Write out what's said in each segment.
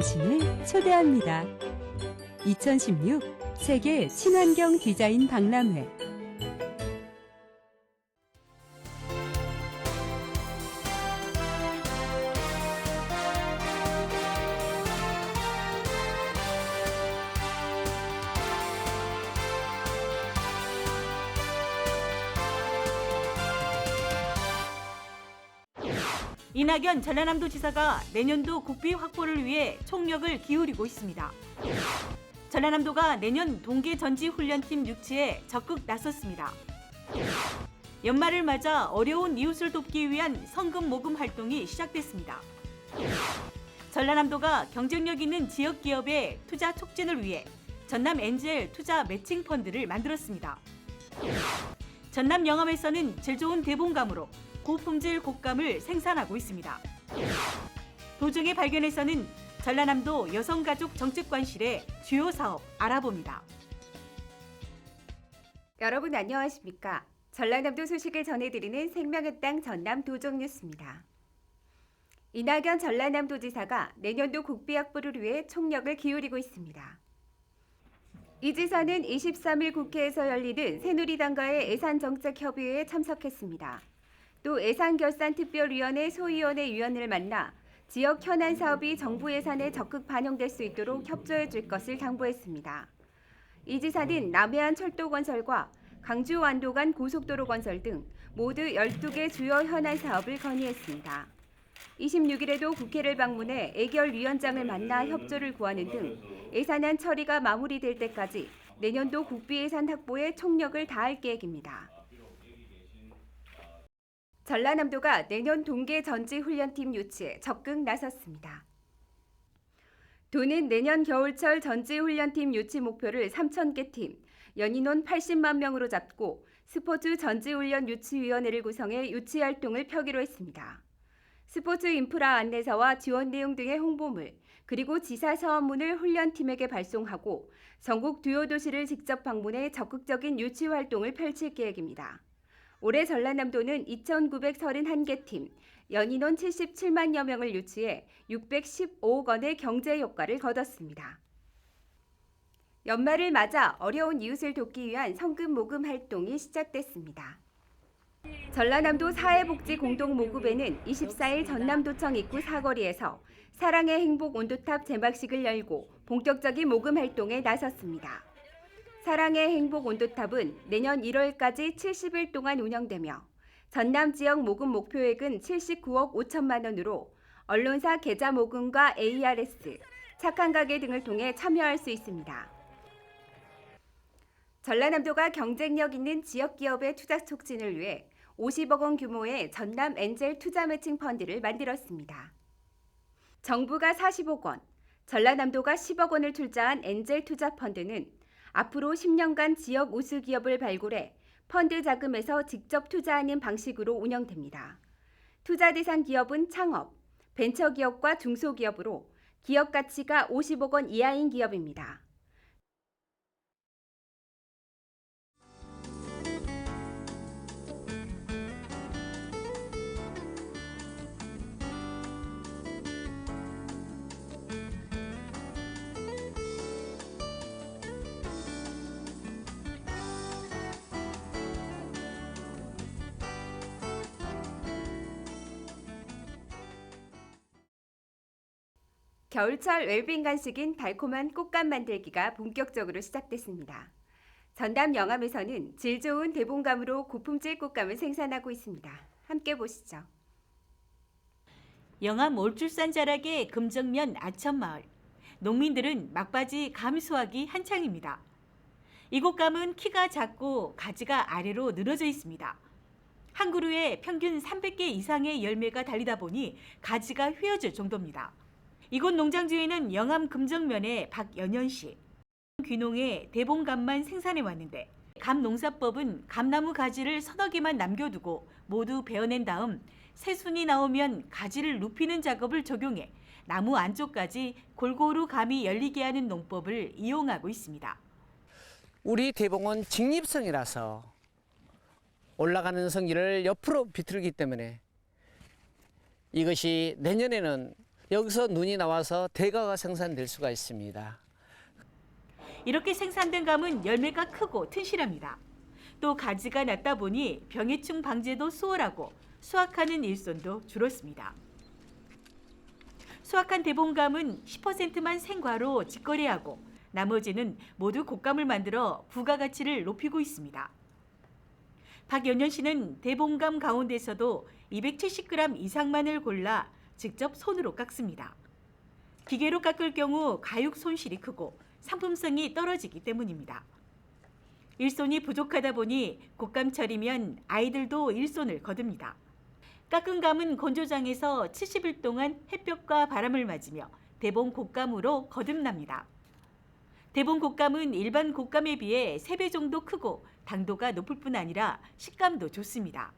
당신을 초대합니다. 2016 세계 친환경 디자인 박람회. 이낙연 전라남도지사가 내년도 국비 확보를 위해 총력을 기울이고 있습니다. 전라남도가 내년 동계전지훈련팀 유치에 적극 나섰습니다. 연말을 맞아 어려운 이웃을 돕기 위한 성금 모금 활동이 시작됐습니다. 전라남도가 경쟁력 있는 지역 기업의 투자 촉진을 위해 전남 엔젤 투자 매칭 펀드를 만들었습니다. 전남 영암에서는 질 좋은 대봉감으로 고품질 곶감을 생산하고 있습니다. 도중의 발견에서는 전라남도 여성가족 정책관실의 주요 사업 알아봅니다. 여러분 안녕하십니까? 전라남도 소식을 전해드리는 생명의 땅 전남 도정뉴스입니다. 이낙연 전라남도지사가 내년도 국비 확보를 위해 총력을 기울이고 있습니다. 이 지사는 23일 국회에서 열리는 새누리당과의 예산정책협의회에 참석했습니다. 또 예산결산특별위원회 소위원회 위원을 만나 지역 현안 사업이 정부 예산에 적극 반영될 수 있도록 협조해 줄 것을 당부했습니다. 이 지사는 남해안 철도 건설과 강주 완도 간 고속도로 건설 등 모두 12개 주요 현안 사업을 건의했습니다. 26일에도 국회를 방문해 예결위원장을 만나 협조를 구하는 등 예산안 처리가 마무리될 때까지 내년도 국비 예산 확보에 총력을 다할 계획입니다. 전라남도가 내년 동계전지훈련팀 유치에 적극 나섰습니다. 도는 내년 겨울철 전지훈련팀 유치 목표를 3,000개 팀, 연인원 80만 명으로 잡고 스포츠 전지훈련 유치위원회를 구성해 유치 활동을 펴기로 했습니다. 스포츠 인프라 안내서와 지원 내용 등의 홍보물, 그리고 지사 서원문을 훈련팀에게 발송하고 전국 주요 도시를 직접 방문해 적극적인 유치 활동을 펼칠 계획입니다. 올해 전라남도는 2,931개 팀, 연인원 77만여 명을 유치해 615억 원의 경제 효과를 거뒀습니다. 연말을 맞아 어려운 이웃을 돕기 위한 성금 모금 활동이 시작됐습니다. 전라남도 사회복지공동모금회는 24일 전남도청 입구 사거리에서 사랑의 행복 온도탑 제막식을 열고 본격적인 모금 활동에 나섰습니다. 사랑의 행복 온도탑은 내년 1월까지 70일 동안 운영되며 전남 지역 모금 목표액은 79억 5천만 원으로 언론사 계좌 모금과 ARS, 착한 가게 등을 통해 참여할 수 있습니다. 전라남도가 경쟁력 있는 지역 기업의 투자 촉진을 위해 50억 원 규모의 전남 엔젤 투자 매칭 펀드를 만들었습니다. 정부가 40억 원, 전라남도가 10억 원을 투자한 엔젤 투자 펀드는 앞으로 10년간 지역 우수 기업을 발굴해 펀드 자금에서 직접 투자하는 방식으로 운영됩니다. 투자 대상 기업은 창업, 벤처기업과 중소기업으로 기업 가치가 50억 원 이하인 기업입니다. 겨울철 웰빙 간식인 달콤한 꽃감 만들기가 본격적으로 시작됐습니다. 전남 영암에서는 질 좋은 대봉감으로 고품질 꽃감을 생산하고 있습니다. 함께 보시죠. 영암 올줄산 자락의 금정면 아천마을. 농민들은 막바지 감 수확이 한창입니다. 이곳 감은 키가 작고 가지가 아래로 늘어져 있습니다. 한 그루에 평균 300개 이상의 열매가 달리다 보니 가지가 휘어질 정도입니다. 이곳 농장 주인은 영암 금정면의 박연현 씨. 귀농에 대봉감만 생산해 왔는데 감 농사법은 감나무 가지를 서너 개만 남겨두고 모두 베어낸 다음 새순이 나오면 가지를 눕히는 작업을 적용해 나무 안쪽까지 골고루 감이 열리게 하는 농법을 이용하고 있습니다. 우리 대봉은 직립성이라서 올라가는 성기를 옆으로 비틀기 때문에 이것이 내년에는 여기서 눈이 나와서 대가가 생산될 수가 있습니다. 이렇게 생산된 감은 열매가 크고 튼실합니다. 또 가지가 낮다 보니 병해충 방제도 수월하고 수확하는 일손도 줄었습니다. 수확한 대봉감은 10%만 생과로 직거래하고 나머지는 모두 곶감을 만들어 부가가치를 높이고 있습니다. 박연현 씨는 대봉감 가운데서도 270g 이상만을 골라 직접 손으로 깎습니다. 기계로 깎을 경우 가육 손실이 크고 상품성이 떨어지기 때문입니다. 일손이 부족하다 보니 곶감철이면 아이들도 일손을 거둡니다. 깎은 감은 건조장에서 70일 동안 햇볕과 바람을 맞으며 대봉 곶감으로 거듭납니다. 대봉 곶감은 일반 곶감에 비해 3배 정도 크고 당도가 높을 뿐 아니라 식감도 좋습니다.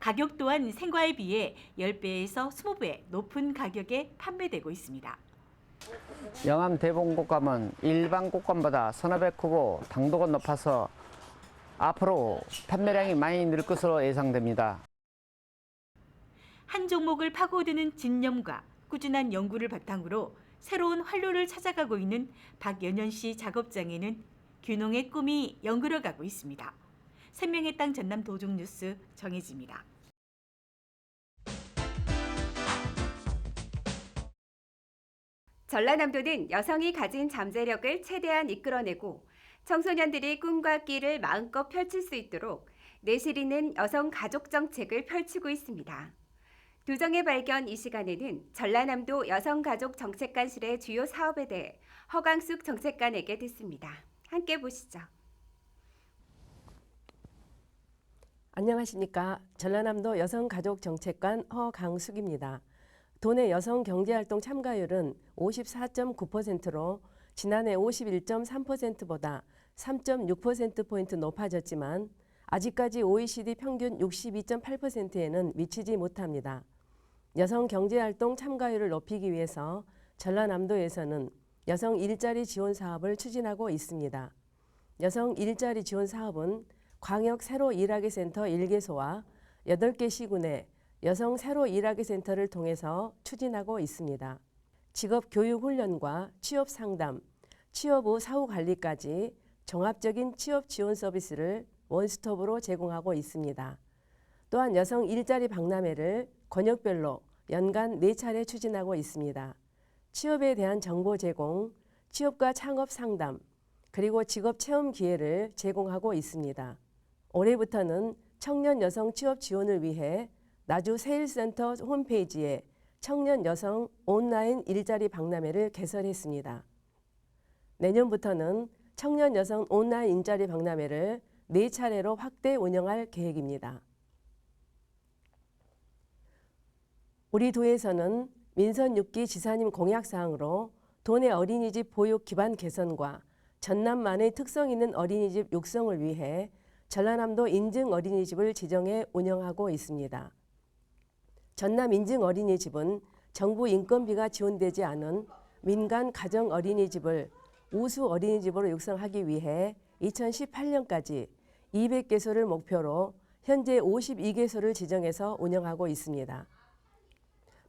가격 또한 생과에 비해 10배에서 20배 높은 가격에 판매되고 있습니다. 영암 대봉 곶감은 일반 곶감보다 서너 배 크고 당도가 높아서 앞으로 판매량이 많이 늘 것으로 예상됩니다. 한 종목을 파고드는 집념과 꾸준한 연구를 바탕으로 새로운 활로를 찾아가고 있는 박연현 씨 작업장에는 귀농의 꿈이 연그러가고 있습니다. 생명의 땅 전남 도종뉴스 정혜지입니다. 전라남도는 여성이 가진 잠재력을 최대한 이끌어내고 청소년들이 꿈과 끼를 마음껏 펼칠 수 있도록 내실 있는 여성 가족 정책을 펼치고 있습니다. 도정의 발견 이 시간에는 전라남도 여성가족 정책관실의 주요 사업에 대해 허강숙 정책관에게 듣습니다. 함께 보시죠. 안녕하십니까. 전라남도 여성가족정책관 허강숙입니다. 도내 여성경제활동 참가율은 54.9%로 지난해 51.3%보다 3.6%포인트 높아졌지만 아직까지 OECD 평균 62.8%에는 미치지 못합니다. 여성경제활동 참가율을 높이기 위해서 전라남도에서는 여성 일자리 지원 사업을 추진하고 있습니다. 여성 일자리 지원 사업은 광역 새로 일하기 센터 1개소와 8개 시군의 여성 새로 일하기 센터를 통해서 추진하고 있습니다. 직업 교육 훈련과 취업 상담, 취업 후 사후 관리까지 종합적인 취업 지원 서비스를 원스톱으로 제공하고 있습니다. 또한 여성 일자리 박람회를 권역별로 연간 4차례 추진하고 있습니다. 취업에 대한 정보 제공, 취업과 창업 상담, 그리고 직업 체험 기회를 제공하고 있습니다. 올해부터는 청년 여성 취업 지원을 위해 나주 세일센터 홈페이지에 청년 여성 온라인 일자리 박람회를 개설했습니다. 내년부터는 청년 여성 온라인 일자리 박람회를 4차례로 확대 운영할 계획입니다. 우리 도에서는 민선 6기 지사님 공약사항으로 도내 어린이집 보육 기반 개선과 전남만의 특성 있는 어린이집 육성을 위해 전라남도 인증 어린이집을 지정해 운영하고 있습니다. 전남 인증 어린이집은 정부 인건비가 지원되지 않은 민간 가정 어린이집을 우수 어린이집으로 육성하기 위해 2018년까지 200개소를 목표로 현재 52개소를 지정해서 운영하고 있습니다.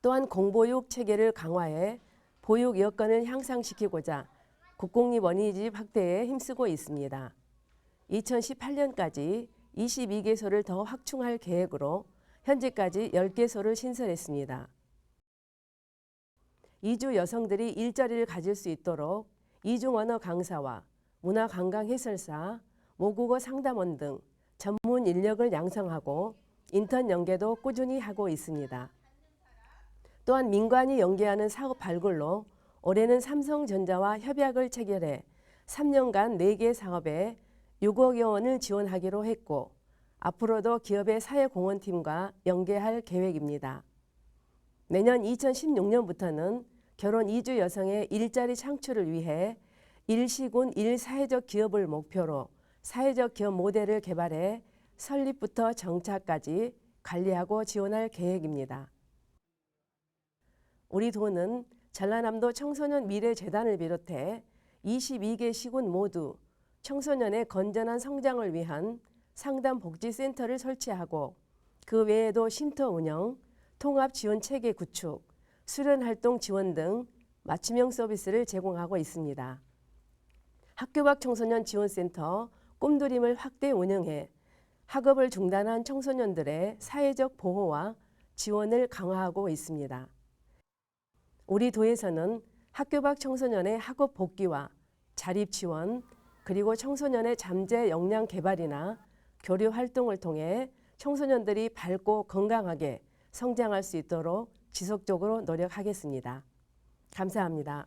또한 공보육 체계를 강화해 보육 여건을 향상시키고자 국공립 어린이집 확대에 힘쓰고 있습니다. 2018년까지 22개소를 더 확충할 계획으로 현재까지 10개소를 신설했습니다. 이주 여성들이 일자리를 가질 수 있도록 이중 언어 강사와 문화관광 해설사, 모국어 상담원 등 전문 인력을 양성하고 인턴 연계도 꾸준히 하고 있습니다. 또한 민관이 연계하는 사업 발굴로 올해는 삼성전자와 협약을 체결해 3년간 4개 사업에 6억여 원을 지원하기로 했고 앞으로도 기업의 사회공헌팀과 연계할 계획입니다. 내년 2016년부터는 결혼 이주 여성의 일자리 창출을 위해 일시군 일사회적 기업을 목표로 사회적 기업 모델을 개발해 설립부터 정착까지 관리하고 지원할 계획입니다. 우리 도는 전라남도 청소년 미래재단을 비롯해 22개 시군 모두 청소년의 건전한 성장을 위한 상담복지센터를 설치하고 그 외에도 쉼터 운영, 통합지원체계 구축, 수련활동 지원 등 맞춤형 서비스를 제공하고 있습니다. 학교 밖 청소년 지원센터 꿈드림을 확대 운영해 학업을 중단한 청소년들의 사회적 보호와 지원을 강화하고 있습니다. 우리 도에서는 학교 밖 청소년의 학업 복귀와 자립 지원, 그리고 청소년의 잠재 역량 개발이나 교류 활동을 통해 청소년들이 밝고 건강하게 성장할 수 있도록 지속적으로 노력하겠습니다. 감사합니다.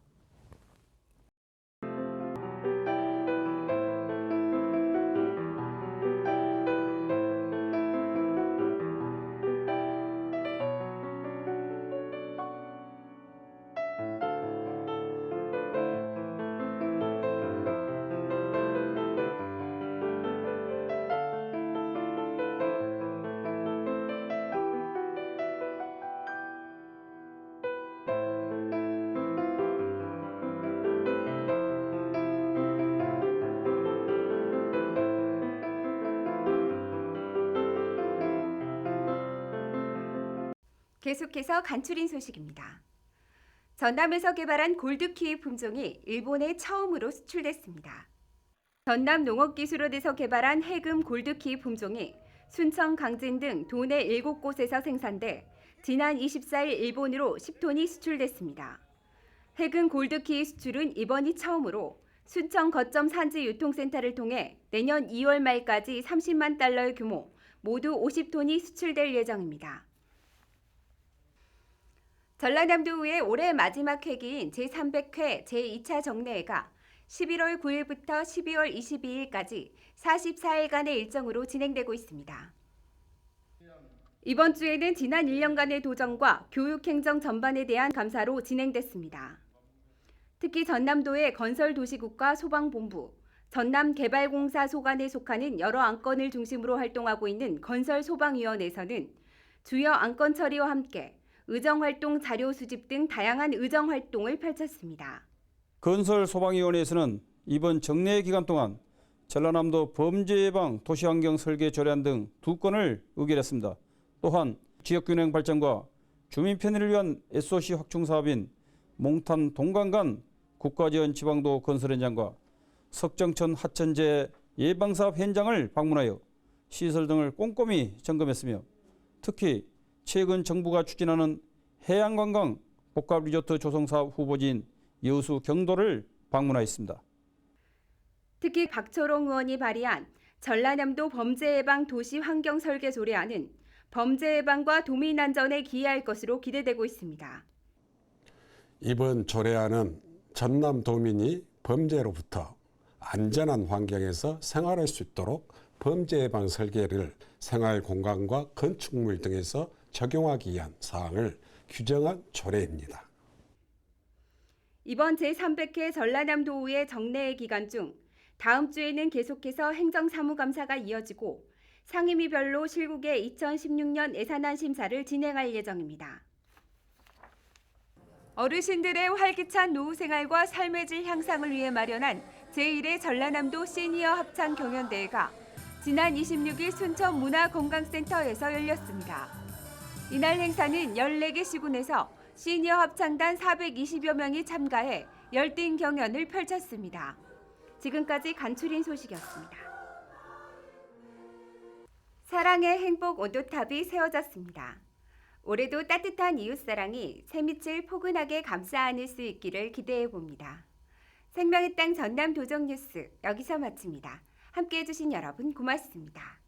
계속해서 간추린 소식입니다. 전남에서 개발한 골드키위 품종이 일본에 처음으로 수출됐습니다. 전남 농업기술원에서 개발한 해금 골드키위 품종이 순천, 강진 등 도내 7곳에서 생산돼 지난 24일 일본으로 10톤이 수출됐습니다. 해금 골드키위 수출은 이번이 처음으로 순천 거점 산지 유통센터를 통해 내년 2월 말까지 30만 달러의 규모 모두 50톤이 수출될 예정입니다. 전라남도의회 올해 마지막 회기인 제300회 제2차 정례회가 11월 9일부터 12월 22일까지 44일간의 일정으로 진행되고 있습니다. 이번 주에는 지난 1년간의 도정과 교육행정 전반에 대한 감사로 진행됐습니다. 특히 전남도의 건설도시국과 소방본부, 전남개발공사 소관에 속하는 여러 안건을 중심으로 활동하고 있는 건설소방위원회에서는 주요 안건 처리와 함께 의정활동 자료 수집 등 다양한 의정활동을 펼쳤습니다. 건설소방위원회에서는 이번 정례 기간 동안 전라남도 범죄예방 도시환경 설계 조례안 등 2건을 의결했습니다. 또한 지역균형 발전과 주민 편의를 위한 SOC 확충 사업인 몽탄 동강간 국가지원 지방도 건설 현장과 석정천 하천재 예방사업 현장을 방문하여 시설 등을 꼼꼼히 점검했으며 특히 최근 정부가 추진하는 해양관광 복합리조트 조성사업 후보지인 여수 경도를 방문하였습니다. 특히 박초롱 의원이 발의한 전라남도 범죄예방 도시환경설계 조례안은 범죄예방과 도민안전에 기여할 것으로 기대되고 있습니다. 이번 조례안은 전남 도민이 범죄로부터 안전한 환경에서 생활할 수 있도록 범죄예방 설계를 생활공간과 건축물 등에서 적용하기 위한 사항을 규정한 조례입니다. 이번 제300회 전라남도의회 정례회 기간 중 다음 주에는 계속해서 행정사무감사가 이어지고 상임위별로 실국의 2016년 예산안 심사를 진행할 예정입니다. 어르신들의 활기찬 노후 생활과 삶의 질 향상을 위해 마련한 제1회 전라남도 시니어 합창 경연대회가 지난 26일 순천 문화건강센터에서 열렸습니다. 이날 행사는 14개 시군에서 시니어 합창단 420여 명이 참가해 열띤 경연을 펼쳤습니다. 지금까지 간추린 소식이었습니다. 사랑의 행복 온도탑이 세워졌습니다. 올해도 따뜻한 이웃사랑이 새밑을 포근하게 감싸 안을 수 있기를 기대해 봅니다. 생명의 땅 전남 도정 뉴스 여기서 마칩니다. 함께해 주신 여러분 고맙습니다.